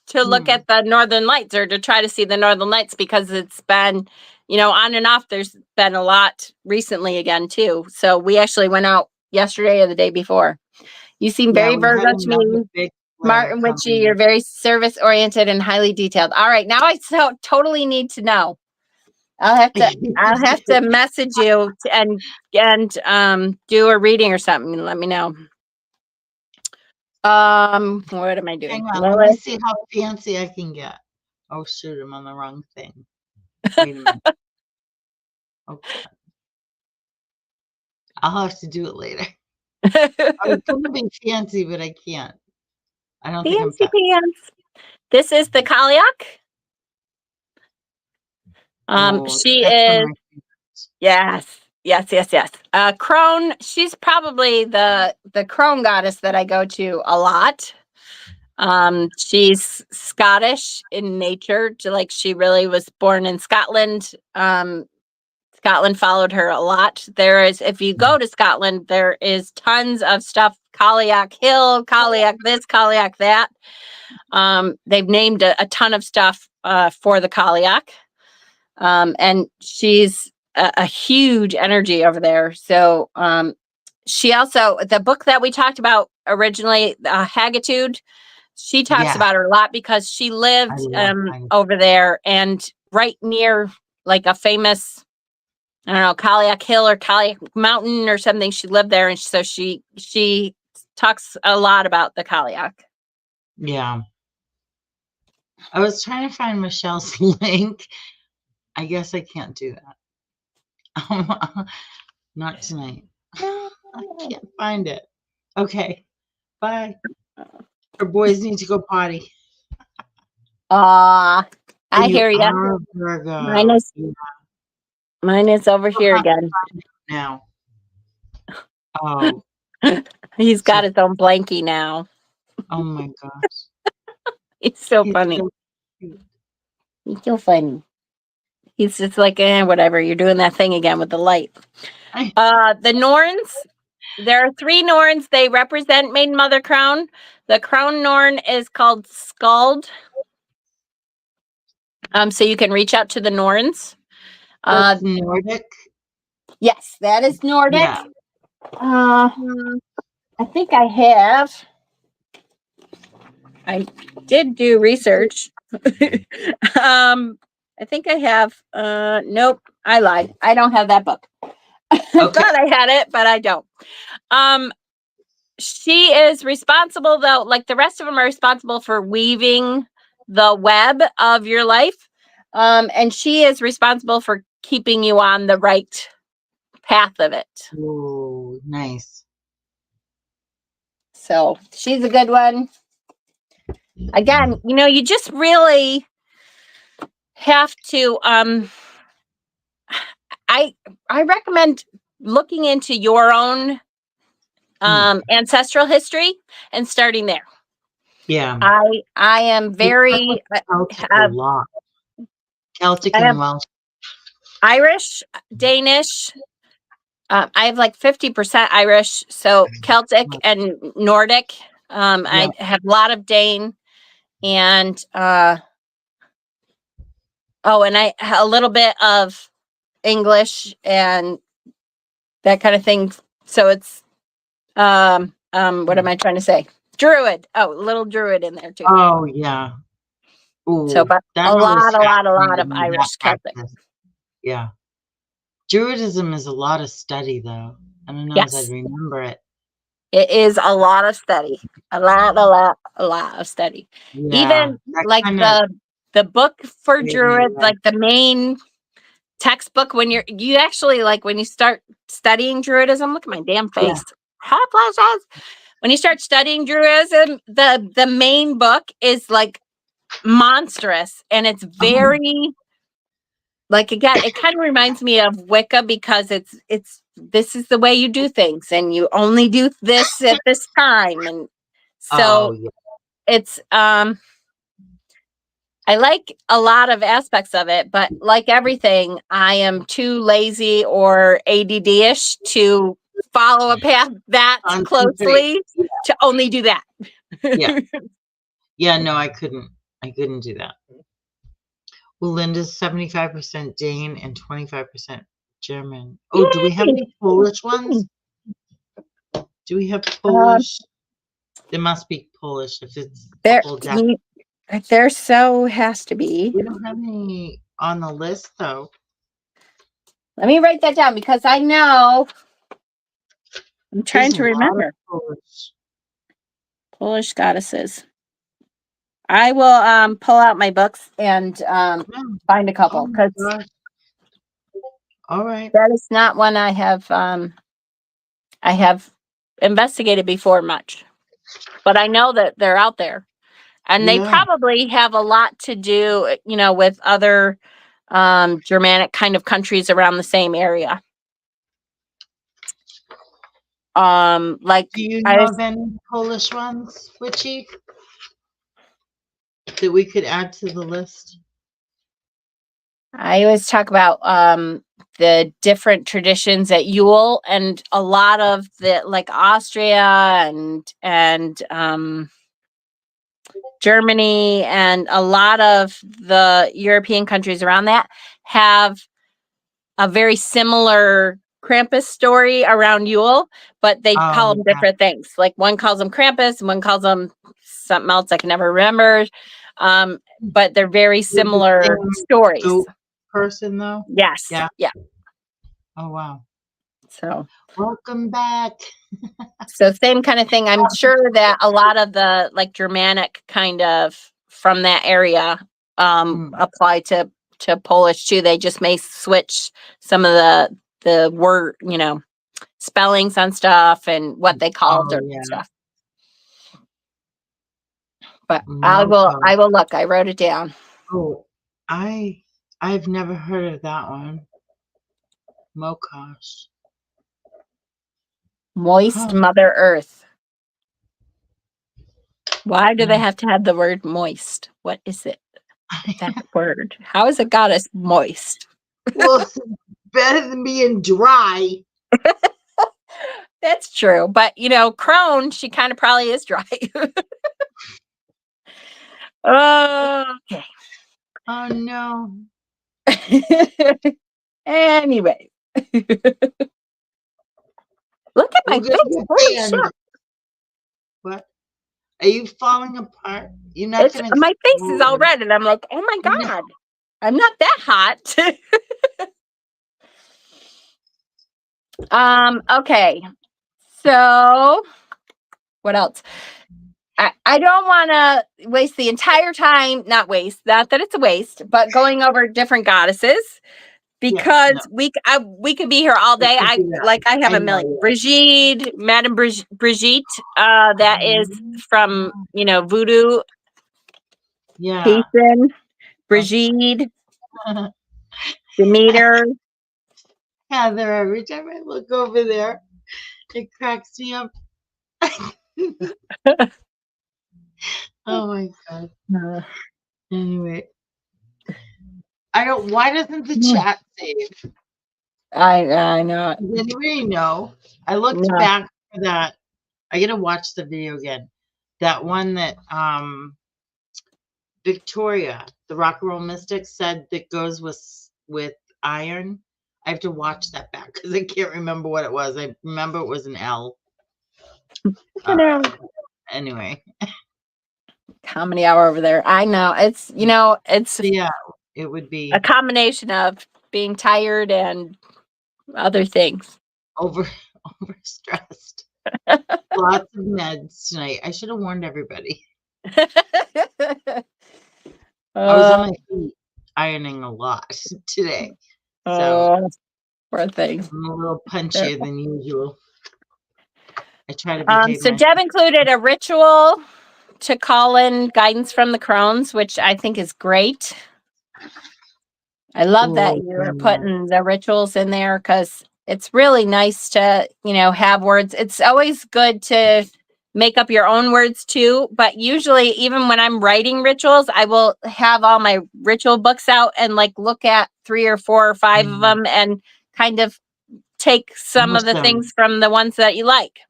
to look at the northern lights or to try to see the northern lights because it's been, you know, on and off. There's been a lot recently again, too. So we actually went out yesterday or the day before. You seem very Virgo to me. Smart and witchy. You're very service oriented and highly detailed. All right, now I totally need to know. I'll have to message you and do a reading or something and let me know. What am I doing? Hang on, let me see how fancy I can get. Oh shoot, I'm on the wrong thing. Wait a minute. Okay. I'll have to do it later. I was going to be fancy, but I can't. I don't think I'm fancy pants. This is the Kaliak. She is, yes. Crone, she's probably the Crone goddess that I go to a lot. She's Scottish in nature, like she really was born in Scotland. Scotland followed her a lot. If you go to Scotland, there is tons of stuff. Kaliak Hill, Kaliak this, Kaliak that. They've named a ton of stuff for the Kaliak. And she's a huge energy over there. So she also, the book that we talked about originally, Hagitude, she talks about her a lot because she lived over there and right near like a famous, I don't know, Kaliak Hill or Kaliak Mountain or something. She lived there, and so she talks a lot about the Kaliak. Yeah. I was trying to find Michelle's link. I guess I can't do that. Not tonight. I can't find it. Okay. Bye. Our boys need to go potty. I hear you. Mine is over here again. Now. Oh. He's got his own blankie now. Oh my gosh. He's so funny. He's so funny. He's just like, whatever. You're doing that thing again with the light. The Norns. There are 3 Norns. They represent Maiden Mother Crone. The Crone Norn is called Skald. So you can reach out to the Norns. Nordic? Yes, that is Nordic. Yeah. I think I did do research. I think I have. Nope, I lied. I don't have that book. I thought I had it, but I don't. She is responsible, though, like the rest of them are responsible for weaving the web of your life. And she is responsible for keeping you on the right path of it. Oh, nice. So she's a good one. Again, you just really have to, I recommend looking into your own ancestral history and starting there. Yeah. I am very Celtic and Welsh. Irish, Danish. I have like 50% Irish, so Celtic and Nordic. I have a lot of Dane and and I a little bit of English and that kind of thing. So it's what am I trying to say? Druid. Oh, a little Druid in there too. Oh yeah. Ooh, so but a lot of Irish Celtic. Yeah. Druidism is a lot of study though. I don't know as I remember it. It is a lot of study. A lot of study. Yeah, even like the book for Druid, like the main textbook when you actually like when you start studying Druidism, look at my damn face. Hot flashes. When you start studying Druidism, the main book is like monstrous and it's very like, again, it kind of reminds me of Wicca because it's this is the way you do things and you only do this at this time. And so it's I like a lot of aspects of it, but like everything, I am too lazy or ADD-ish to follow a path that closely to only do that. Yeah, no, I couldn't do that. Well, Linda's 75% Dane and 25% German. Oh, do we have any Polish ones? Do we have Polish? There must be Polish if it's a There, whole deck. there so has to be. We don't have any on the list though. Let me write that down because I know. I'm trying There's to a lot of remember. Polish. Polish goddesses. I will pull out my books and find a couple Oh my because gosh. All right. that is not one I have investigated before much. But I know that they're out there. And they Yeah. probably have a lot to do, with other Germanic kind of countries around the same area. Like, Do you know of any Polish ones, Witchy, that we could add to the list? I always talk about the different traditions at Yule, and a lot of the like Austria and Germany and a lot of the European countries around that have a very similar Krampus story around Yule, but they call them different things. Like one calls them Krampus and one calls them something else I can never remember. But they're very similar stories. Person though? Yes. Yeah. Oh wow. So welcome back. So same kind of thing. I'm sure that a lot of the like Germanic kind of from that area apply to Polish too. They just may switch some of the word, spellings on stuff and what they called it and stuff. But I will look. I wrote it down. Oh, I've never heard of that one. Mokosh. Moist Mother Earth. Why do they have to have the word moist? What is it? That word. How is a goddess moist? Well, it's better than being dry. That's true. But, Crone, she kind of probably is dry. Okay. Oh, no. Anyway. Look at my face. Holy shit. What? Are you falling apart? You're not gonna my face is all red, and I'm like, oh my God. No. I'm not that hot. Okay. So what else? I don't want to waste the entire time, not that it's a waste, but going over different goddesses because we could be here all day. I have a million. Brigitte, Madame Brigitte, that is from, Voodoo. Yeah. Payson, Brigitte, Demeter. Heather, every time I look over there, it cracks me up. Oh my God. Anyway. Why doesn't the chat save? I know. Does anybody know? I looked back for that. I gotta watch the video again. That one that Victoria, the rock and roll mystic, said that goes with iron. I have to watch that back because I can't remember what it was. I remember it was an L. Anyway. Comedy hour over there. I know. It's it would be a combination of being tired and other things. Overstressed. Lots of meds tonight. I should have warned everybody. I was on my feet ironing a lot today. So poor thing. I'm a little punchier than usual. I try to behave. So Deb included a ritual to call in guidance from the Crones, which I think is great. I love that you're putting the rituals in there because it's really nice to, have words. It's always good to make up your own words too. But usually, even when I'm writing rituals, I will have all my ritual books out and look at 3 or 4 or 5 of them and kind of take some of the things from the ones that you like.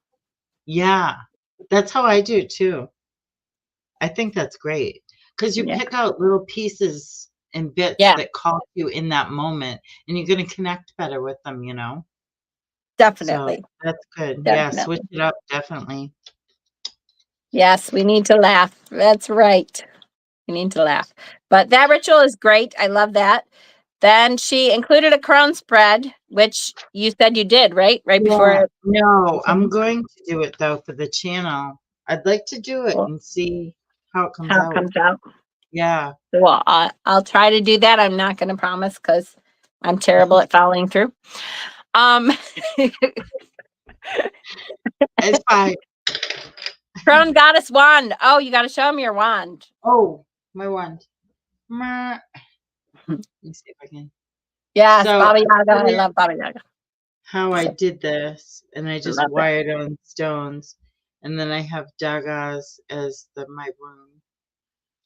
Yeah, that's how I do too. I think that's great because you pick out little pieces and bits that call you in that moment, and you're going to connect better with them, Definitely. So that's good. Definitely. Yeah, switch it up. Definitely. Yes, we need to laugh. That's right. We need to laugh. But that ritual is great. I love that. Then she included a crone spread, which you said you did, right? Right Yeah. before. No, I'm going to do it though for the channel. I'd like to do it Well, and see how it comes how it out. comes out. Yeah. Well, I'll try to do that. I'm not going to promise because I'm terrible at following through. It's fine. Crone Goddess wand. Oh, you got to show me your wand. Oh, my wand. Let me see if I can. Yes, So Baba Yaga. I I love Baba Yaga. how I did this, and I I just love it. wired on stones, and then I have daggers as my rune.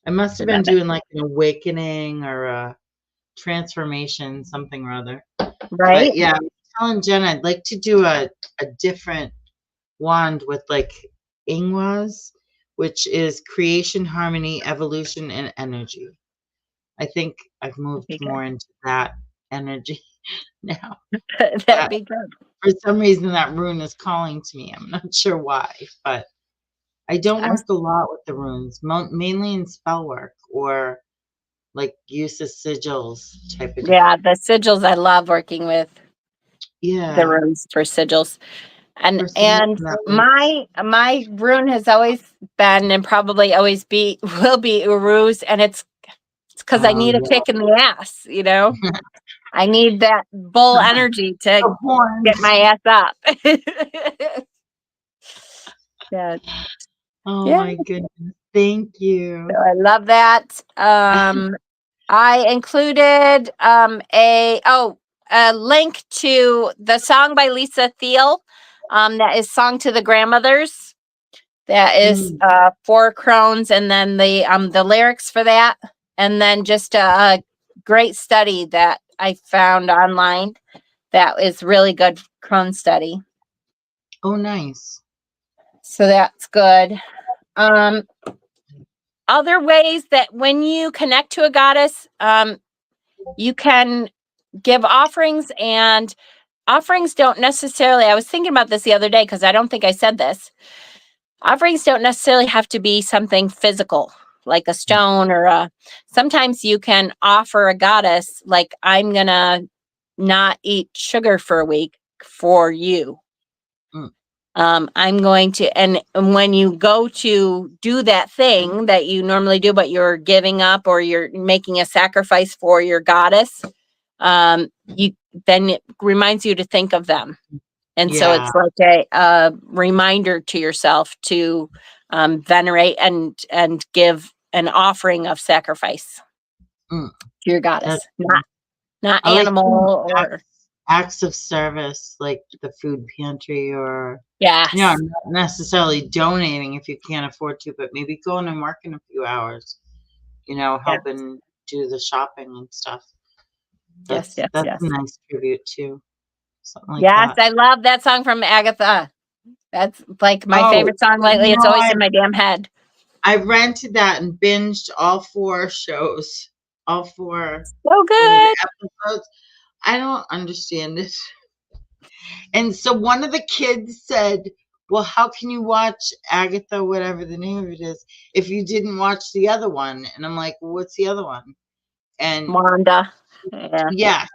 I must have I been love it. doing like an awakening or a transformation, something or other. Right? But yeah, I was telling Jen I'd like to do a different wand with like ingwas, which is creation, harmony, evolution, and energy. I think I've moved That'd be more into that energy now. good. That'd be good. For some reason, that rune is calling to me. I'm not sure why, but I don't I'm, work a lot with the runes, mainly in spell work or like use of sigils type of deal. yeah, the sigils. I love working with the Yeah, runes for sigils. And for some reason that makes. my rune has always been and probably always be will be Uruz, and it's because I Oh need a kick in the ass, you know. yeah, I need that bull energy to the get horns. my ass up. Yeah, Oh yeah. my goodness, thank So you. I love that. I included a link to the song by Lisa Thiel. That is Song to the Grandmothers. That is Mm. for Crones, and then the lyrics for that, and then just a great study that I found online that is really good Crone study. Oh, nice. So that's good. Other ways that when you connect to a goddess, you can give offerings, and offerings don't necessarily, I was thinking about this the other day because I don't think I said this. Offerings don't necessarily have to be something physical, like a stone sometimes you can offer a goddess, like, I'm going to not eat sugar for a week for you. Mm. I'm going to, and when you go to do that thing that you normally do, but you're giving up or you're making a sacrifice for your goddess, then it reminds you to think of them. And so Yeah. it's like a reminder to yourself to venerate and give an offering of sacrifice Mm. to your goddess, That's not I like doing animal or acts of service, like the food pantry, or yes, not necessarily donating if you can't afford to, but maybe going and working a few hours, yes, helping do the shopping and stuff. yes, That's yes, a yes, nice tribute too. Something like yes. that. I love that song from Agatha. That's like my Oh, favorite song lately. It's always in my damn head. I rented that and binged all 4 shows, all 4 So whatever good. episodes. I don't understand it. And so one of the kids said, "Well, how can you watch Agatha, whatever the name of it is, if you didn't watch the other one?" And I'm like, "Well, what's the other one?" And Wanda. Yeah. yeah,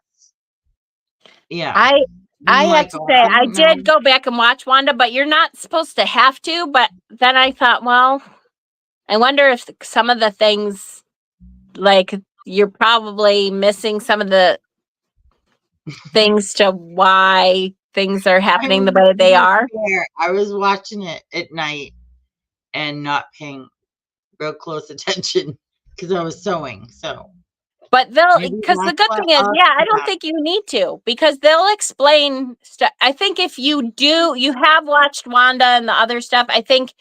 yeah. I And I I'm have like, to "Oh, say I I don't know." did go back and watch Wanda, but you're not supposed to have to. But then I thought, well, I wonder if some of the things, like, you're probably missing some of the things to why things are I happening the mean, way to they be are. fair, I was watching it at night and not paying real close attention because I was sewing. So But maybe because the that's good why thing is, I'll yeah, I do don't that. think you need to, because they'll explain stuff. I think if you have watched Wanda and the other stuff, I think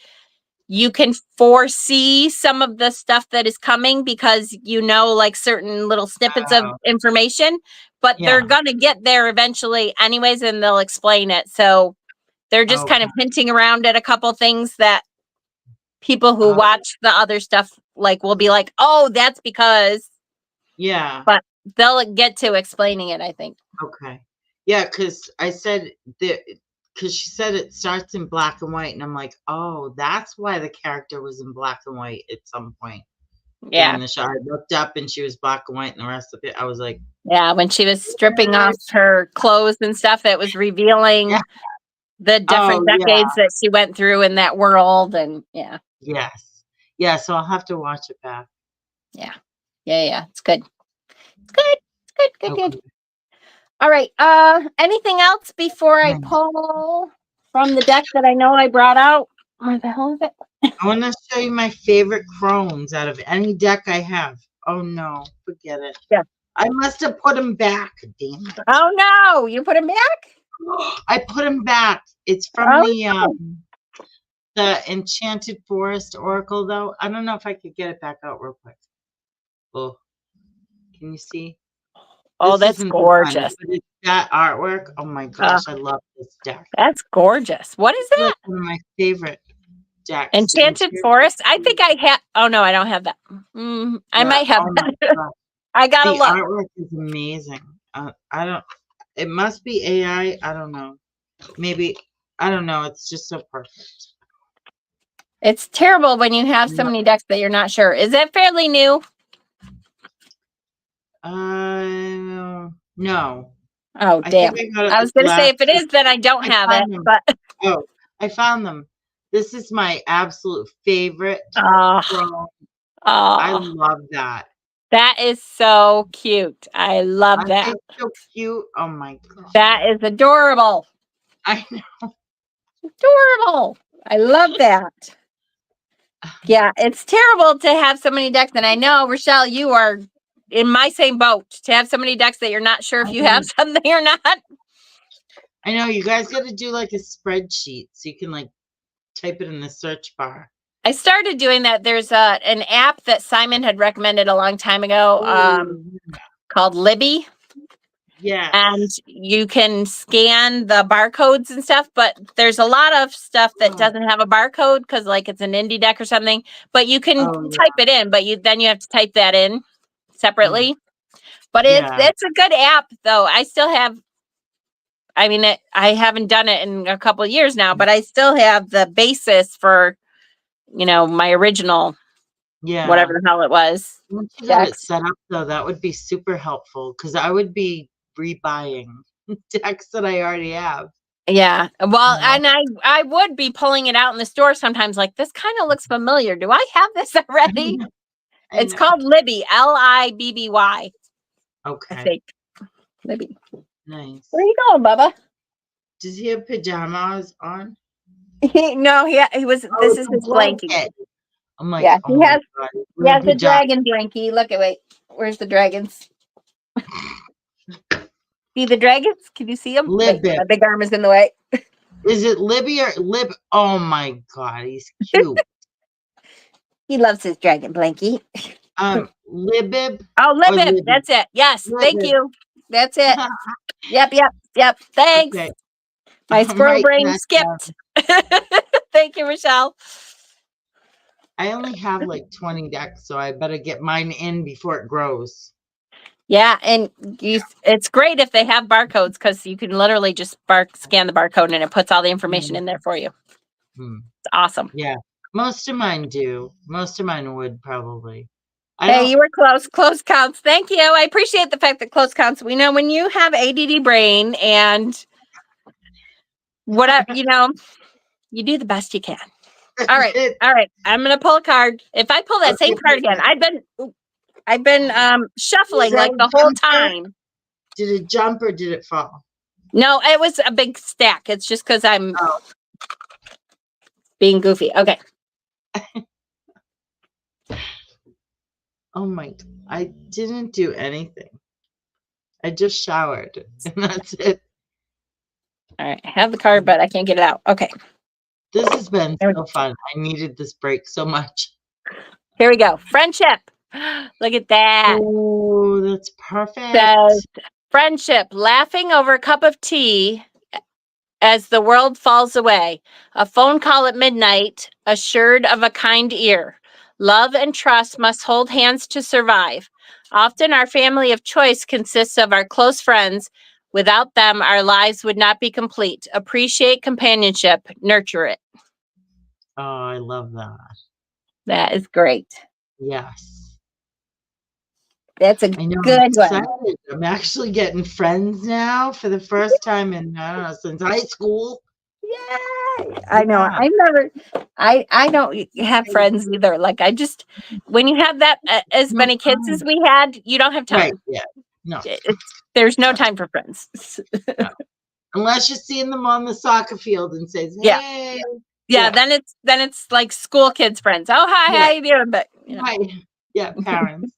you can foresee some of the stuff that is coming because like certain little snippets of Oh, information, but they're yeah. going to get there eventually anyways, and they'll explain it. So they're just kind Okay. of hinting around at a couple things that people who Oh, watch the other stuff will be like, oh, that's because, yeah. but they'll get to explaining it, I think. Okay. Yeah, because I said that because she said it starts in black and white, and I'm like, oh, that's why the character was in black and white at some point during Yeah. the show. I looked up and she was black and white, and the rest of it, I was like, Yeah. When she was stripping off her clothes and stuff, that was revealing yeah, the different oh yeah, decades that she went through in that world. And yeah. yes, yeah. So I'll have to watch it back. Yeah. Yeah. Yeah. It's good. It's good. It's good. Good. Okay. Good. All right. Anything else before I Nice. pull from the deck that I know I brought out? Where the hell is it? I want to show you my favorite Crones out of any deck I have. Oh no, forget it. Yeah. I must have put them back. Damn it. Oh no, you put him back? I put them back. It's from Oh, the Enchanted Forest Oracle, though. I don't know if I could get it back out real quick. Oh, can you see? oh, This that's isn't the one, gorgeous. but it's that artwork. Oh my gosh, I love this deck. That's gorgeous. What is It's that? like one of my favorite decks. Enchanted Forest? I think I have. Oh no, I don't have that. I might have Oh my that. gosh. I gotta The look. artwork is amazing. I don't. It must be AI. I don't know. Maybe I don't know. It's just so perfect. It's terrible when you have so many decks that you're not sure. Is that fairly new? No. Oh I damn! think I got it I was gonna say if it last is, then I don't I have it. found them. But Oh, I found them. This is my absolute favorite oh, Crone. I oh, love that. that is so cute. I love Aren't that. they so cute? Oh my god. That is adorable. I know. Adorable. I love that. Yeah, it's terrible to have so many decks. And I know, Rochelle, you are in my same boat to have so many decks that you're not sure if you have something or not. I know. You guys got to do like a spreadsheet so you can like type it in the search bar. I started doing that. There's an app that Simon had recommended a long time ago called Libby. Yeah. And you can scan the barcodes and stuff, but there's a lot of stuff that doesn't have a barcode because like it's an indie deck or something, but you can type it in, but then you have to type that in separately. But it's a good app though. I still have, I mean, I haven't done it in a couple of years now, but I still have the basis for, my original, whatever the hell it was. Once you got it set up though, that would be super helpful because I would be rebuying decks that I already have. Yeah. Well, and I would be pulling it out in the store sometimes like, this kind of looks familiar. Do I have this already? It's called Libby, Libby. Okay. I think. Libby. Nice. Where are you going, Bubba? Does he have pajamas on? No, he was, this is his blanket. I'm like, yeah, he has the dragon. dragon blankie. Look at, wait, where's the dragons? See the dragons? Can you see them? My big arm is in the way. Is it Libby or Lib? Oh my god, he's cute. He loves his dragon blankie. Libib. Oh, Libib. That's it. Yes. Libib. Thank you. That's it. Yep. Thanks. Okay. My squirrel brain skipped. Thank you, Rochelle. I only have like 20 decks, so I better get mine in before it grows. Yeah, and it's great if they have barcodes because you can literally just scan the barcode and it puts all the information in there for you. It's awesome. Yeah, most of mine do. Most of mine would probably. Hey, you were close. Close counts. Thank you. I appreciate the fact that close counts. We know when you have ADD brain and whatever, you do the best you can. All right. I'm gonna pull a card. If I pull that same card again, I've been shuffling like the whole time. Did it jump or did it fall? No, it was a big stack. It's just because I'm being goofy. Okay. Oh my, I didn't do anything. I just showered and that's it. All right. I have the card, but I can't get it out. Okay. This has been so fun. I needed this break so much. Here we go. Friendship. Look at that. Oh, that's perfect. Says, friendship, laughing over a cup of tea as the world falls away. A phone call at midnight, assured of a kind ear. Love and trust must hold hands to survive. Often our family of choice consists of our close friends, Without them, our lives would not be complete. Appreciate companionship, nurture it. Oh, I love that. That is great. Yes. That's a I know. I'm good excited. one. I'm actually getting friends now for the first time in, I don't know, since high school. Yay! I know. Yeah. I don't have friends either. Like when you have that as No many kids as time. we had, you don't have Right. time. Yeah. No. There's no time for friends. No. Unless you're seeing them on the soccer field and says, Yeah. hey. Yeah. Then it's like school kids friends. Oh, hi, Yeah. how you doing? But you know. Right. Yeah, parents.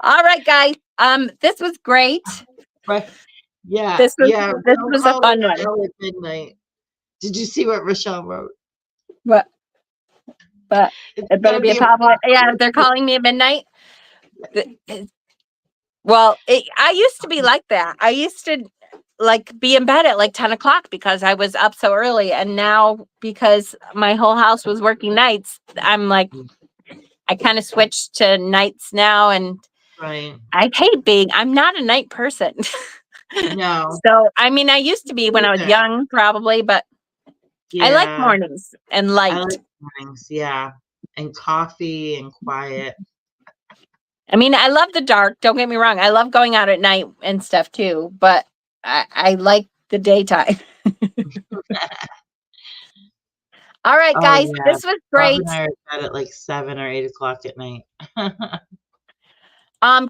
All right, guys. This was great. Right. Yeah. This Yeah. Don't was a call fun one. Rochelle at midnight. Did you see what Rochelle wrote? But It's it better gonna be a be problem. Yeah, they're calling me at midnight. Well, I used to be like that. I used to like be in bed at like 10 o'clock because I was up so early. And now because my whole house was working nights, I'm like, I kind of switched to nights now. And right. I'm not a night person. No. So, I mean, I used to be when I was Either. young, probably, but I like Yeah. mornings and light. I like mornings. Yeah. And coffee and quiet. I mean, I love the dark. Don't get me wrong. I love going out at night and stuff too, but I like the daytime. All right, Oh, guys, yeah. this was Bob great. and I are in bed at like 7 or 8 o'clock at night.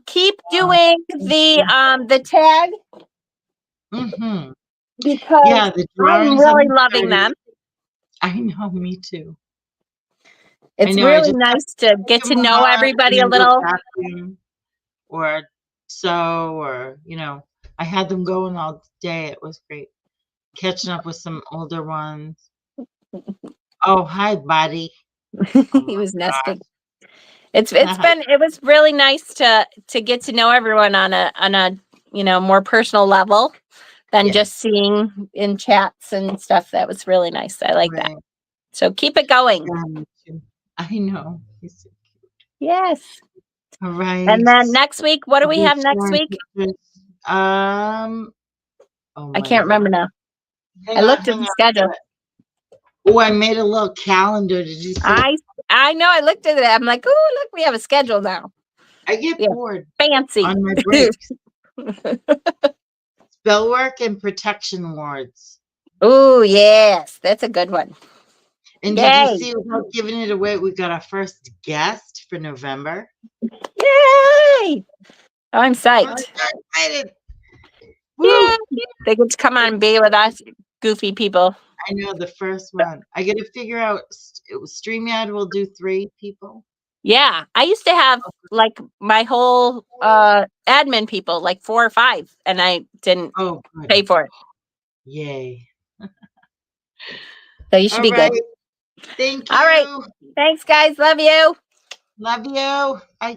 Keep doing the tag Mm-hmm. because Yeah, the I'm drawings on really the loving side. them. I know, me too. It's I really just have nice to to take get to them know on everybody and a then go little. vacuum or sew or, I had them going all day. It was great. Catching up with some older ones. Oh, hi, buddy. Oh He my was nesting. God. It was really nice to get to know everyone on a more personal level than Yeah. just seeing in chats and stuff. That was really nice. I like that. Right. So keep it going. Yeah, me too. I know. He's so cute. Yes. All right. And then next week, what do we Be have next sharing week? pictures. Oh I my can't remember God. now. I looked at the schedule. Oh, I made a little calendar. Did you see? I know. I looked at it. I'm like, oh, look, we have a schedule now. I get Yeah. bored Fancy. on my breaks. Spell work and protection awards. Oh, yes. That's a good one. And Yay. did you see, without giving it away, we got our first guest for November? Yay. I'm psyched. I'm so excited. Yeah. Woo. They get to come on and be with us goofy people. I know, the first one. I got to figure out, StreamYard will do 3 people. Yeah. I used to have like my whole admin people, like 4 or 5, and I didn't pay for it. Yay. So you should be good. Thank you. All right. Thanks, guys. Love you. Love you. Bye.